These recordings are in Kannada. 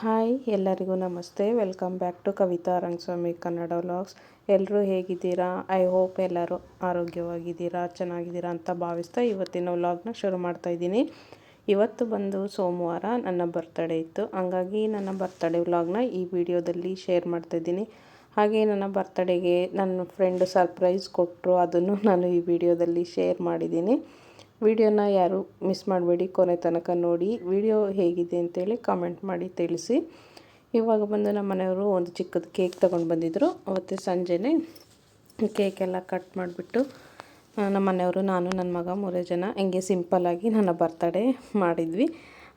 ಹಾಯ್ ಎಲ್ಲರಿಗೂ ನಮಸ್ತೆ. Welcome back to Kavitha Rangaswamy Kannada vlogs. ಎಲ್ಲರೂ ಹೇಗಿದ್ದೀರಾ? ಐ ಹೋಪ್ ಎಲ್ಲರೂ ಆರೋಗ್ಯವಾಗಿದ್ದೀರಾ, ಚೆನ್ನಾಗಿದ್ದೀರಾ ಅಂತ ಭಾವಿಸ್ತಾ ಇವತ್ತಿನ ವ್ಲಾಗ್ನ ಶುರು ಮಾಡ್ತಾಯಿದ್ದೀನಿ. ಇವತ್ತು ಬಂದು ಸೋಮವಾರ ನನ್ನ ಬರ್ತಡೇ ಇತ್ತು. ಹಂಗಾಗಿ ನನ್ನ ಬರ್ತಡೇ ವ್ಲಾಗ್ನ ಈ ವಿಡಿಯೋದಲ್ಲಿ ಶೇರ್ ಮಾಡ್ತಾಯಿದ್ದೀನಿ. ಹಾಗೆ ನನ್ನ ಬರ್ತಡೇಗೆ ನನ್ನ ಫ್ರೆಂಡ್ ಸರ್ಪ್ರೈಸ್ ಕೊಟ್ಟರು, ಅದನ್ನು ನಾನು ಈ ವಿಡಿಯೋದಲ್ಲಿ ಶೇರ್ ಮಾಡಿದ್ದೀನಿ. ವಿಡಿಯೋನ ಯಾರು ಮಿಸ್ ಮಾಡಬೇಡಿ, ಕೊನೆ ತನಕ ನೋಡಿ. ವಿಡಿಯೋ ಹೇಗಿದೆ ಅಂತೇಳಿ ಕಾಮೆಂಟ್ ಮಾಡಿ ತಿಳಿಸಿ. ಇವಾಗ ಬಂದು ನಮ್ಮ ಮನೆಯವರು ಒಂದು ಚಿಕ್ಕದು ಕೇಕ್ ತೊಗೊಂಡು ಬಂದಿದ್ದರು. ಅವತ್ತು ಸಂಜೆನೇ ಕೇಕೆಲ್ಲ ಕಟ್ ಮಾಡಿಬಿಟ್ಟು ನಮ್ಮ ಮನೆಯವರು, ನಾನು, ನನ್ನ ಮಗ 3 ಜನ ಹಿಂಗೆ ಸಿಂಪಲ್ಲಾಗಿ ನನ್ನ ಬರ್ತಡೇ ಮಾಡಿದ್ವಿ.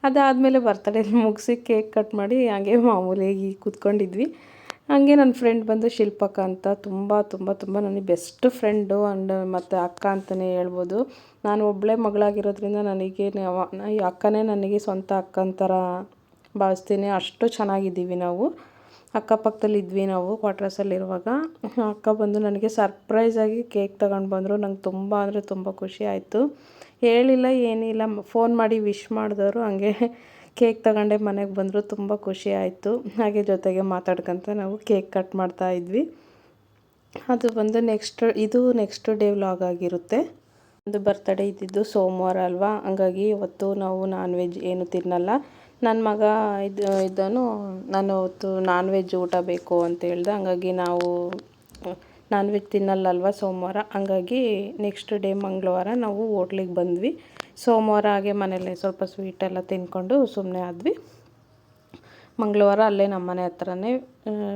ಅದಾದಮೇಲೆ ಬರ್ತಡೇ ಮುಗಿಸಿ ಕೇಕ್ ಕಟ್ ಮಾಡಿ ಹಾಗೆ ಮಾಮೂಲಿಯಾಗಿ ಕೂತ್ಕೊಂಡಿದ್ವಿ. ಹಾಗೆ ನನ್ನ ಫ್ರೆಂಡ್ ಬಂದು ಶಿಲ್ಪಕ್ಕ ಅಂತ, ತುಂಬ ನನಗೆ ಬೆಸ್ಟ್ ಫ್ರೆಂಡು ಆ್ಯಂಡ್ ಮತ್ತು ಅಕ್ಕ ಅಂತಲೇ ಹೇಳ್ಬೋದು. ನಾನು ಒಬ್ಬಳೇ ಮಗಳಾಗಿರೋದ್ರಿಂದ ನನಗೆ ಈ ಅಕ್ಕನೇ ನನಗೆ ಸ್ವಂತ ಅಕ್ಕನ ಥರ ಭಾವಿಸ್ತೀನಿ. ಅಷ್ಟು ಚೆನ್ನಾಗಿದ್ದೀವಿ ನಾವು. ಅಕ್ಕಪಕ್ಕದಲ್ಲಿದ್ವಿ ನಾವು ಕ್ವಾರ್ಟರ್ಸಲ್ಲಿರುವಾಗ. ಅಕ್ಕ ಬಂದು ನನಗೆ ಸರ್ಪ್ರೈಸಾಗಿ ಕೇಕ್ ತಗೊಂಡು ಬಂದರು. ನಂಗೆ ತುಂಬ ಅಂದರೆ ತುಂಬ ಖುಷಿ ಆಯಿತು. ಹೇಳಿಲ್ಲ ಏನಿಲ್ಲ, ಫೋನ್ ಮಾಡಿ ವಿಶ್ ಮಾಡಿದವರು ಹಂಗೆ ಕೇಕ್ ತಗೊಂಡೆ ಮನೆಗೆ ಬಂದರು. ತುಂಬ ಖುಷಿ ಆಯಿತು. ಹಾಗೆ ಜೊತೆಗೆ ಮಾತಾಡ್ಕೊತ ನಾವು ಕೇಕ್ ಕಟ್ ಮಾಡ್ತಾಯಿದ್ವಿ. ಅದು ಬಂದು ನೆಕ್ಸ್ಟ್ ಡೇ ವ್ಲಾಗ್ ಆಗಿರುತ್ತೆ. ಒಂದು ಬರ್ತಡೇ ಇದ್ದಿದ್ದು ಸೋಮವಾರ ಅಲ್ವಾ, ಹಂಗಾಗಿ ಇವತ್ತು ನಾವು ನಾನ್ ವೆಜ್ ಏನು ತಿನ್ನಲ್ಲ. ನನ್ನ ಮಗ ಇದ್ದನು, ನಾನು ಅವತ್ತು ನಾನ್ ವೆಜ್ ಊಟ ಬೇಕು ಅಂತ ಹೇಳ್ದೆ. ಹಂಗಾಗಿ ನಾವು ನಾನ್ ವೆಜ್ ತಿನ್ನಲ್ಲಲ್ವ ಸೋಮವಾರ. ಹಂಗಾಗಿ ನೆಕ್ಸ್ಟ್ ಡೇ ಮಂಗಳವಾರ ನಾವು ಹೋಟ್ಲಿಗೆ ಬಂದ್ವಿ. ಸೋಮವಾರ ಹಾಗೆ ಮನೇಲಿ ಸ್ವಲ್ಪ ಸ್ವೀಟೆಲ್ಲ ತಿಂದ್ಕೊಂಡು ಸುಮ್ಮನೆ ಆದ್ವಿ. ಮಂಗಳವಾರ ಅಲ್ಲೇ ನಮ್ಮ ಮನೆ ಹತ್ರನೇ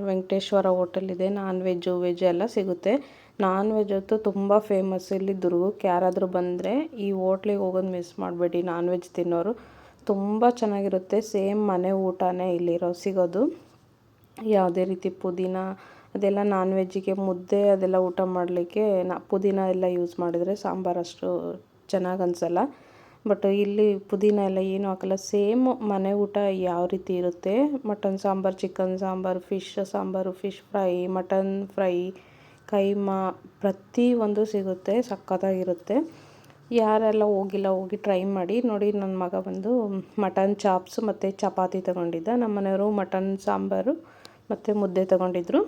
ವೆಂಕಟೇಶ್ವರ ಹೋಟೆಲ್ ಇದೆ. ನಾನ್ ವೆಜ್ಜು ವೆಜ್ ಎಲ್ಲ ಸಿಗುತ್ತೆ. ನಾನ್ ವೆಜ್ ಅಂತೂ ತುಂಬ ಫೇಮಸ್ ಇಲ್ಲಿ ದುರ್ಗಕ್ಕೆ. ಯಾರಾದರೂ ಬಂದರೆ ಈ ಹೋಟ್ಲಿಗೆ ಹೋಗೋದು ಮಿಸ್ ಮಾಡಬೇಡಿ. ನಾನ್ ವೆಜ್ ತಿನ್ನೋರು ತುಂಬ ಚೆನ್ನಾಗಿರುತ್ತೆ. ಸೇಮ್ ಮನೆ ಊಟನೇ ಇಲ್ಲಿರೋ ಸಿಗೋದು. ಯಾವುದೇ ರೀತಿ ಪುದೀನ ಅದೆಲ್ಲ ನಾನ್ ವೆಜ್ಜಿಗೆ ಮುದ್ದೆ ಅದೆಲ್ಲ ಊಟ ಮಾಡಲಿಕ್ಕೆ ಪುದೀನ ಎಲ್ಲ ಯೂಸ್ ಮಾಡಿದರೆ ಸಾಂಬಾರು ಅಷ್ಟು ಚೆನ್ನಾಗಿ ಅನಿಸಲ್ಲ. ಬಟ್ ಇಲ್ಲಿ ಪುದೀನ ಎಲ್ಲ ಏನೂ ಹಾಕಲ್ಲ. ಸೇಮ್ ಮನೆ ಊಟ ಯಾವ ರೀತಿ ಇರುತ್ತೆ, mutton sambar, chicken sambar, fish sambar, fish fry, mutton fry, keema ಪ್ರತಿಯೊಂದು ಸಿಗುತ್ತೆ. ಸಖತ್ತಾಗಿರುತ್ತೆ. ಯಾರೆಲ್ಲ ಹೋಗಿಲ್ಲ ಹೋಗಿ ಟ್ರೈ ಮಾಡಿ ನೋಡಿ. ನನ್ನ ಮಗ ಬಂದು ಮಟನ್ ಚಾಪ್ಸು ಮತ್ತು ಚಪಾತಿ ತೊಗೊಂಡಿದ್ದ. ನಮ್ಮ ಮನೆಯವರು ಮಟನ್ ಸಾಂಬಾರು ಮತ್ತು ಮುದ್ದೆ ತೊಗೊಂಡಿದ್ರು.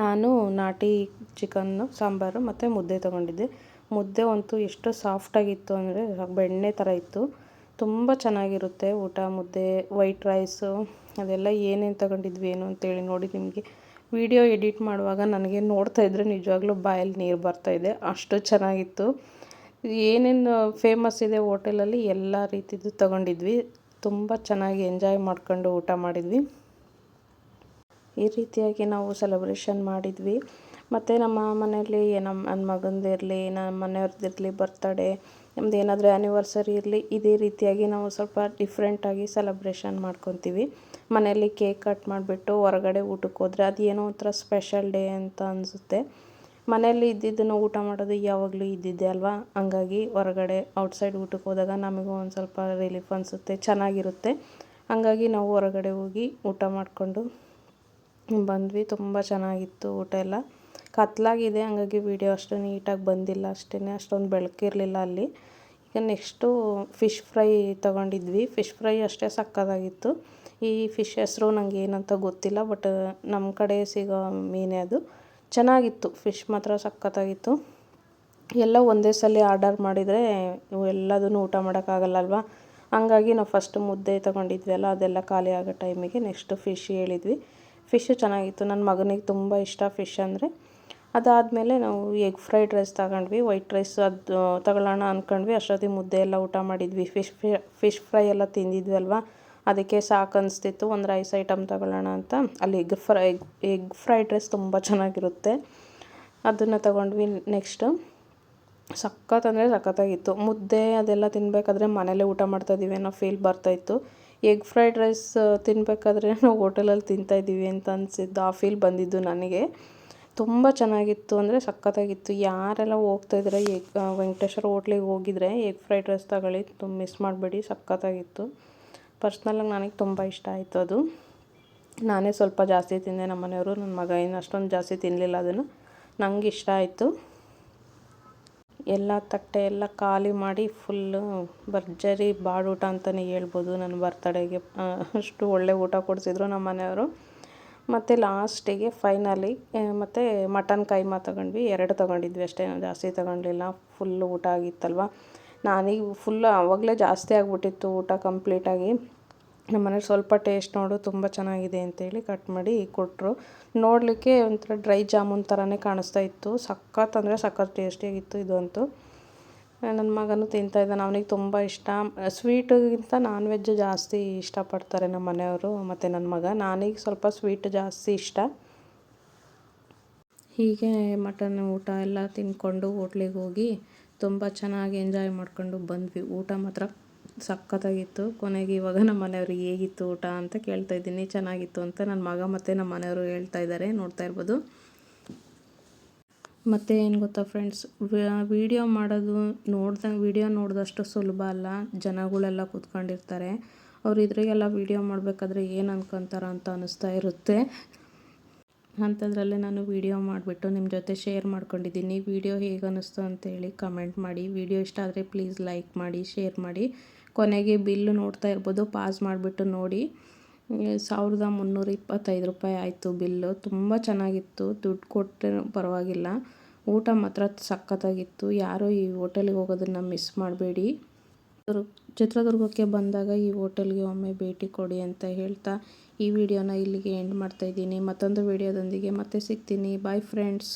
ನಾನು ನಾಟಿ ಚಿಕನ್ನು ಸಾಂಬಾರು ಮತ್ತು ಮುದ್ದೆ ತೊಗೊಂಡಿದ್ದೆ. ಮುದ್ದೆ ಅಂತೂ ಎಷ್ಟು ಸಾಫ್ಟಾಗಿತ್ತು ಅಂದರೆ ಬೆಣ್ಣೆ ಥರ ಇತ್ತು. ತುಂಬ ಚೆನ್ನಾಗಿರುತ್ತೆ ಊಟ. ಮುದ್ದೆ, ವೈಟ್ ರೈಸು ಅದೆಲ್ಲ ಏನೇನು ತೊಗೊಂಡಿದ್ವಿ ಏನು ಅಂತೇಳಿ ನೋಡಿ. ನಿಮಗೆ ವಿಡಿಯೋ ಎಡಿಟ್ ಮಾಡುವಾಗ ನನಗೆ ನೋಡ್ತಾಯಿದ್ರೆ ನಿಜವಾಗ್ಲೂ ಬಾಯಲ್ಲಿ ನೀರು ಬರ್ತಾಯಿದೆ, ಅಷ್ಟು ಚೆನ್ನಾಗಿತ್ತು. ಏನೇನು ಫೇಮಸ್ ಇದೆ ಹೋಟೆಲಲ್ಲಿ ಎಲ್ಲ ರೀತಿದು ತೊಗೊಂಡಿದ್ವಿ. ತುಂಬ ಚೆನ್ನಾಗಿ ಎಂಜಾಯ್ ಮಾಡ್ಕೊಂಡು ಊಟ ಮಾಡಿದ್ವಿ. ಈ ರೀತಿಯಾಗಿ ನಾವು ಸೆಲೆಬ್ರೇಷನ್ ಮಾಡಿದ್ವಿ. ಮತ್ತು ನಮ್ಮ ಮನೆಯಲ್ಲಿ ನನ್ನ ಮಗಂದಿರಲಿ, ನಮ್ಮ ಮನೆಯವ್ರದ್ದಿರಲಿ, ಬರ್ತಡೇ, ನಮ್ದು ಏನಾದರೂ ಆ್ಯನಿವರ್ಸರಿ ಇರಲಿ, ಇದೇ ರೀತಿಯಾಗಿ ನಾವು ಸ್ವಲ್ಪ ಡಿಫ್ರೆಂಟಾಗಿ ಸೆಲೆಬ್ರೇಷನ್ ಮಾಡ್ಕೊತೀವಿ. ಮನೆಯಲ್ಲಿ ಕೇಕ್ ಕಟ್ ಮಾಡಿಬಿಟ್ಟು ಹೊರಗಡೆ ಊಟಕ್ಕೆ ಹೋದರೆ ಅದು ಏನೋ ಒಂಥರ ಸ್ಪೆಷಲ್ ಡೇ ಅಂತ ಅನಿಸುತ್ತೆ. ಮನೆಯಲ್ಲಿ ಇದ್ದಿದ್ದನ್ನು ಊಟ ಮಾಡೋದು ಯಾವಾಗಲೂ ಇದ್ದಿದ್ದೆ ಅಲ್ವಾ. ಹಂಗಾಗಿ ಹೊರಗಡೆ ಔಟ್ಸೈಡ್ ಊಟಕ್ಕೆ ಹೋದಾಗ ನಮಗೂ ಒಂದು ಸ್ವಲ್ಪ ರಿಲೀಫ್ ಅನಿಸುತ್ತೆ, ಚೆನ್ನಾಗಿರುತ್ತೆ. ಹಂಗಾಗಿ ನಾವು ಹೊರಗಡೆ ಹೋಗಿ ಊಟ ಮಾಡಿಕೊಂಡು ಬಂದ್ವಿ. ತುಂಬ ಚೆನ್ನಾಗಿತ್ತು ಊಟ ಎಲ್ಲ. ಕತ್ಲಾಗಿದೆ, ಹಂಗಾಗಿ ವಿಡಿಯೋ ಅಷ್ಟು ನೀಟಾಗಿ ಬಂದಿಲ್ಲ ಅಷ್ಟೇ, ಅಷ್ಟೊಂದು ಬೆಳಕಿರಲಿಲ್ಲ ಅಲ್ಲಿ. ಈಗ ನೆಕ್ಸ್ಟು ಫಿಶ್ ಫ್ರೈ ತೊಗೊಂಡಿದ್ವಿ. ಫಿಶ್ ಫ್ರೈ ಅಷ್ಟೇ ಸಕ್ಕತ್ತಾಗಿತ್ತು. ಈ ಫಿಶ್ ಹೆಸರು ನನಗೆ ಏನಂತ ಗೊತ್ತಿಲ್ಲ, ಬಟ್ ನಮ್ಮ ಕಡೆ ಸಿಗೋ ಮೀನೇ ಅದು. ಚೆನ್ನಾಗಿತ್ತು. ಫಿಶ್ ಮಾತ್ರ ಸಕ್ಕತ್ತಾಗಿತ್ತು. ಎಲ್ಲ ಒಂದೇ ಸಲ ಆರ್ಡರ್ ಮಾಡಿದರೆ ಎಲ್ಲದನ್ನು ಊಟ ಮಾಡೋಕ್ಕಾಗಲ್ಲಲ್ವ. ಹಂಗಾಗಿ ನಾವು ಫಸ್ಟ್ ಮುದ್ದೆ ತೊಗೊಂಡಿದ್ವಿ ಅಲ್ಲ, ಅದೆಲ್ಲ ಖಾಲಿ ಆಗೋ ಟೈಮಿಗೆ ನೆಕ್ಸ್ಟು ಫಿಶ್ ಹೇಳಿದ್ವಿ. ಫಿಶ್ಶು ಚೆನ್ನಾಗಿತ್ತು. ನನ್ನ ಮಗನಿಗೆ ತುಂಬ ಇಷ್ಟ ಫಿಶ್ ಅಂದರೆ. ಅದಾದಮೇಲೆ ನಾವು ಎಗ್ ಫ್ರೈಡ್ ರೈಸ್ ತಗೊಂಡ್ವಿ. ವೈಟ್ ರೈಸ್ ಅದು ತಗೊಳ್ಳೋಣ ಅಂದ್ಕೊಂಡ್ವಿ. ಅಷ್ಟೊತ್ತಿಗೆ ಮುದ್ದೆ ಎಲ್ಲ ಊಟ ಮಾಡಿದ್ವಿ. ಫಿಶ್ ಫ್ರೈ ಎಲ್ಲ ತಿಂದಿದ್ವಿ ಅಲ್ವಾ, ಅದಕ್ಕೆ ಸಾಕು ಅನಿಸ್ತಿತ್ತು ಒಂದು ರೈಸ್ ಐಟಮ್ ತಗೊಳ್ಳೋಣ ಅಂತ. ಅಲ್ಲಿ ಎಗ್ ಫ್ರೈಡ್ ರೈಸ್ ತುಂಬ ಚೆನ್ನಾಗಿರುತ್ತೆ, ಅದನ್ನು ತಗೊಂಡ್ವಿ. ನೆಕ್ಸ್ಟು ಸಖತ್ತಾಗಿತ್ತು. ಮುದ್ದೆ ಅದೆಲ್ಲ ತಿನ್ನಬೇಕಾದ್ರೆ ಮನೇಲೇ ಊಟ ಮಾಡ್ತಾಯಿದ್ದೀವಿ ಅನ್ನೋ ಫೀಲ್ ಬರ್ತಾಯಿತ್ತು. ಎಗ್ ಫ್ರೈಡ್ ರೈಸ್ ತಿನ್ನಬೇಕಾದ್ರೆ ನಾವು ಹೋಟೆಲಲ್ಲಿ ತಿಂತಾಯಿದ್ದೀವಿ ಅಂತ ಅನಿಸಿದ್ದು, ಆ ಫೀಲ್ ಬಂದಿದ್ದು ನನಗೆ. ತುಂಬ ಚೆನ್ನಾಗಿತ್ತು ಅಂದರೆ ಸಖತ್ತಾಗಿತ್ತು. ಯಾರೆಲ್ಲ ಹೋಗ್ತಾಯಿದ್ರೆ ವೆಂಕಟೇಶ್ವರ ಹೋಟ್ಲಿಗೆ ಹೋಗಿದ್ರೆ ಎಗ್ ಫ್ರೈಡ್ ರೈಸ್ ತಗೊಳ್ಳಿ, ಮಿಸ್ ಮಾಡಬೇಡಿ, ಸಖತ್ತಾಗಿತ್ತು. ಪರ್ಸ್ನಲಾಗಿ ನನಗೆ ತುಂಬ ಇಷ್ಟ ಆಯಿತು ಅದು. ನಾನೇ ಸ್ವಲ್ಪ ಜಾಸ್ತಿ ತಿಂದೆ, ನಮ್ಮ ಮನೆಯವರು, ನನ್ನ ಮಗ ಏನು ಅಷ್ಟೊಂದು ಜಾಸ್ತಿ ತಿನ್ನಲಿಲ್ಲ ಅದನ್ನು. ನನಗೆ ಇಷ್ಟ ಆಯಿತು. ಎಲ್ಲ ತಟ್ಟೆ ಎಲ್ಲ ಖಾಲಿ ಮಾಡಿ ಫುಲ್ಲು ಭರ್ಜರಿ ಬಾಡೂಟ ಅಂತಲೇ ಹೇಳ್ಬೋದು. ನನ್ನ ಬರ್ತಡೆಗೆ ಅಷ್ಟು ಒಳ್ಳೆ ಊಟ ಕೊಡಿಸಿದ್ರು ನಮ್ಮ ಮನೆಯವರು. ಮತ್ತು ಲಾಸ್ಟಿಗೆ ಫೈನಲಿ ಮತ್ತು ಮಟನ್ ಕೈಮಾ ತಗೊಂಡ್ವಿ. 2 ತೊಗೊಂಡಿದ್ವಿ ಅಷ್ಟೇ, ಜಾಸ್ತಿ ತೊಗೊಂಡಿಲ್ಲ. ಫುಲ್ಲು ಊಟ ಆಗಿತ್ತಲ್ವ. ನಾನೀಗ ಫುಲ್ಲು ಆವಾಗಲೇ ಜಾಸ್ತಿ ಆಗಿಬಿಟ್ಟಿತ್ತು ಊಟ ಕಂಪ್ಲೀಟಾಗಿ. ನಮ್ಮ ಮನೇಲಿ ಸ್ವಲ್ಪ ಟೇಸ್ಟ್ ನೋಡು ತುಂಬ ಚೆನ್ನಾಗಿದೆ ಅಂತೇಳಿ ಕಟ್ ಮಾಡಿ ಕೊಟ್ಟರು. ನೋಡಲಿಕ್ಕೆ ಒಂಥರ ಡ್ರೈ ಜಾಮೂನ್ ಥರನೇ ಕಾಣಿಸ್ತಾ ಇತ್ತು. ಸಖತ್ ಅಂದರೆ ಸಖತ್ ಟೇಸ್ಟಿಯಾಗಿತ್ತು ಇದಂತೂ. ನನ್ನ ಮಗನೂ ತಿಂತಾಯಿದ್ದಾನೆ, ಅವನಿಗೆ ತುಂಬ ಇಷ್ಟ. ಸ್ವೀಟಿಗಿಂತ ನಾನ್ ವೆಜ್ ಜಾಸ್ತಿ ಇಷ್ಟಪಡ್ತಾರೆ ನಮ್ಮ ಮನೆಯವರು ಮತ್ತು ನನ್ನ ಮಗ. ನಾನೀಗ ಸ್ವಲ್ಪ ಸ್ವೀಟ್ ಜಾಸ್ತಿ ಇಷ್ಟ. ಹೀಗೆ ಮಟನ್ ಊಟ ಎಲ್ಲ ತಿಂದ್ಕೊಂಡು ಹೋಟ್ಲಿಗೆ ಹೋಗಿ ತುಂಬ ಚೆನ್ನಾಗಿ ಎಂಜಾಯ್ ಮಾಡ್ಕೊಂಡು ಬಂದ್ವಿ. ಊಟ ಮಾತ್ರ ಸಖತ್ತಾಗಿತ್ತು. ಕೊನೆಗೆ ಇವಾಗ ನಮ್ಮ ಮನೆಯವ್ರಿಗೆ ಹೇಗಿತ್ತು ಊಟ ಅಂತ ಕೇಳ್ತಾ ಇದ್ದೀನಿ. ಚೆನ್ನಾಗಿತ್ತು ಅಂತ ನನ್ನ ಮಗ ಮತ್ತು ನಮ್ಮ ಮನೆಯವರು ಹೇಳ್ತಾ ಇದ್ದಾರೆ, ನೋಡ್ತಾ ಇರ್ಬೋದು. ಮತ್ತು ಏನು ಗೊತ್ತಾ ಫ್ರೆಂಡ್ಸ್, ವೀಡಿಯೋ ಮಾಡೋದು ವೀಡಿಯೋ ನೋಡಿದಷ್ಟು ಸುಲಭ ಅಲ್ಲ. ಜನಗಳೆಲ್ಲ ಕೂತ್ಕೊಂಡಿರ್ತಾರೆ, ಅವ್ರು ಇದ್ರಿಗೆಲ್ಲ ವೀಡಿಯೋ ಮಾಡಬೇಕಾದ್ರೆ ಏನು ಅನ್ಕೊತಾರ ಅಂತ ಅನ್ನಿಸ್ತಾ ಇರುತ್ತೆ. ಅಂಥದ್ರಲ್ಲೇ ನಾನು ವೀಡಿಯೋ ಮಾಡಿಬಿಟ್ಟು ನಿಮ್ಮ ಜೊತೆ ಶೇರ್ ಮಾಡ್ಕೊಂಡಿದ್ದೀನಿ. ವೀಡಿಯೋ ಹೇಗೆ ಅನ್ನಿಸ್ತು ಅಂತೇಳಿ ಕಮೆಂಟ್ ಮಾಡಿ. ವೀಡಿಯೋ ಇಷ್ಟ ಆದರೆ ಪ್ಲೀಸ್ ಲೈಕ್ ಮಾಡಿ, ಶೇರ್ ಮಾಡಿ. ಕೊನೆಗೆ ಬಿಲ್ಲು ನೋಡ್ತಾ ಇರ್ಬೋದು, ಪಾಸ್ ಮಾಡಿಬಿಟ್ಟು ನೋಡಿ. 1325 ರೂಪಾಯಿ ಆಯಿತು ಬಿಲ್ಲು. ತುಂಬ ಚೆನ್ನಾಗಿತ್ತು, ದುಡ್ಡು ಕೊಟ್ಟರೆ ಪರವಾಗಿಲ್ಲ. ಊಟ ಮಾತ್ರ ಸಖತ್ತಾಗಿತ್ತು. ಯಾರೂ ಈ ಹೋಟೆಲಿಗೆ ಹೋಗೋದನ್ನು ಮಿಸ್ ಮಾಡಬೇಡಿ. ಚಿತ್ರದುರ್ಗಕ್ಕೆ ಬಂದಾಗ ಈ ಹೋಟೆಲ್ಗೆ ಒಮ್ಮೆ ಭೇಟಿ ಕೊಡಿ ಅಂತ ಹೇಳ್ತಾ ಈ ವಿಡಿಯೋನ ಇಲ್ಲಿಗೆ ಎಂಡ್ ಮಾಡ್ತಾಯಿದ್ದೀನಿ. ಮತ್ತೊಂದು ವಿಡಿಯೋದೊಂದಿಗೆ ಮತ್ತೆ ಸಿಗ್ತೀನಿ. Bye friends.